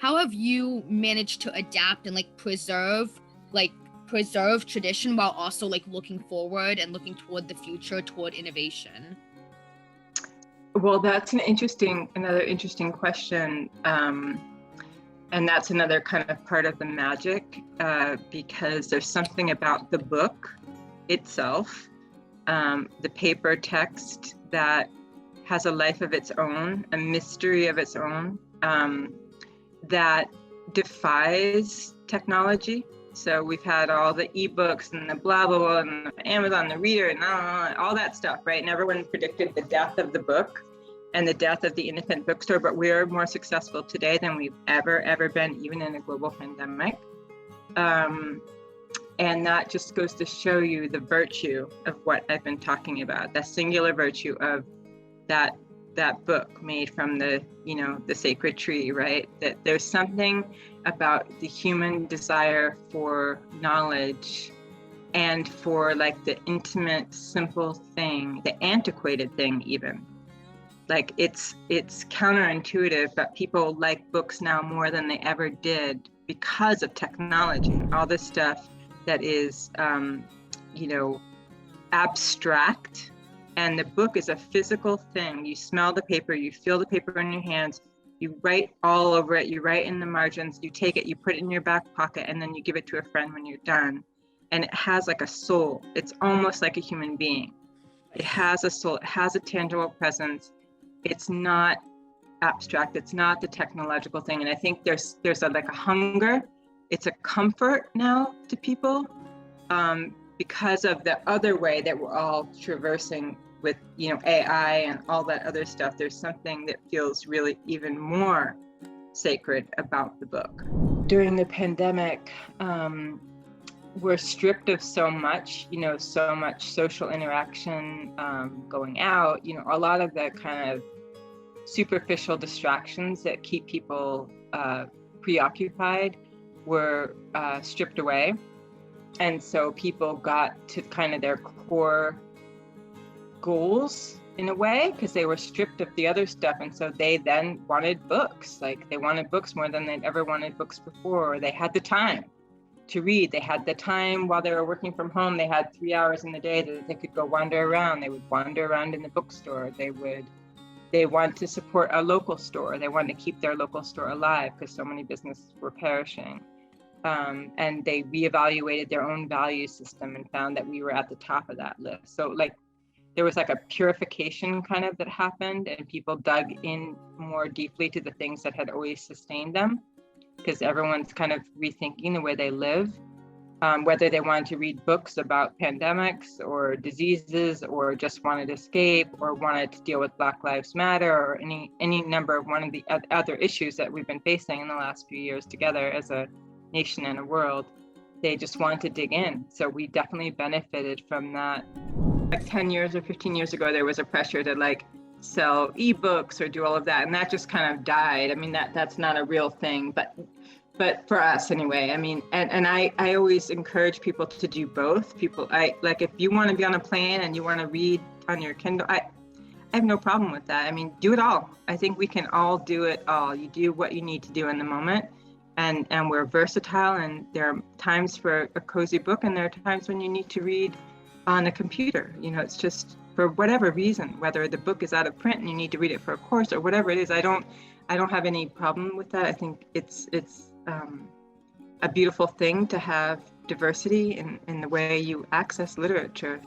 how have you managed to adapt and preserve tradition while also looking forward and looking toward the future, toward innovation? Well, that's another interesting question. And that's another kind of part of the magic, because there's something about the book itself, the paper text, that has a life of its own, a mystery of its own, that defies technology. So we've had all the ebooks and the blah, blah, blah, and the Amazon, the reader, and all that stuff, right? And everyone predicted the death of the book and the death of the independent bookstore, but we're more successful today than we've ever been, even in a global pandemic. And that just goes to show you the virtue of what I've been talking about, the singular virtue of that book made from the sacred tree, right? That there's something about the human desire for knowledge and for the intimate, simple thing, the antiquated thing even. It's counterintuitive, but people like books now more than they ever did because of technology. All this stuff that is, abstract, and the book is a physical thing. You smell the paper, you feel the paper in your hands, you write all over it, you write in the margins, you take it, you put it in your back pocket, and then you give it to a friend when you're done. And it has a soul. It's almost like a human being. It has a soul, it has a tangible presence. It's not abstract, it's not the technological thing. And I think there's a hunger, it's a comfort now to people, because of the other way that we're all traversing with AI and all that other stuff. There's something that feels really even more sacred about the book. During the pandemic, we're stripped of so much social interaction, going out, a lot of the kind of superficial distractions that keep people preoccupied were stripped away. And so people got to kind of their core goals in a way, because they were stripped of the other stuff. And so they then wanted books. They wanted books more than they'd ever wanted books before. They had the time to read. They had the time while they were working from home. They had 3 hours in the day that they could go wander around. They would wander around in the bookstore. They want to support a local store. They want to keep their local store alive because so many businesses were perishing. And they reevaluated their own value system and found that we were at the top of that list. So there was a purification kind of that happened, and people dug in more deeply to the things that had always sustained them, because everyone's kind of rethinking the way they live, whether they wanted to read books about pandemics or diseases, or just wanted to escape, or wanted to deal with Black Lives Matter, or any number of one of the other issues that we've been facing in the last few years together as a nation and a world. They just wanted to dig in. So we definitely benefited from that. 10 years or 15 years ago, there was a pressure to sell ebooks or do all of that, and that just kind of died. I mean, that's not a real thing, but for us anyway. I mean, and I always encourage people to do both. If you want to be on a plane and you want to read on your Kindle, I have no problem with that. I mean, do it all. I think we can all do it all. You do what you need to do in the moment. And we're versatile, and there are times for a cozy book, and there are times when you need to read on a computer. It's just for whatever reason, whether the book is out of print and you need to read it for a course or whatever it is. I don't have any problem with that. I think it's a beautiful thing to have diversity in the way you access literature.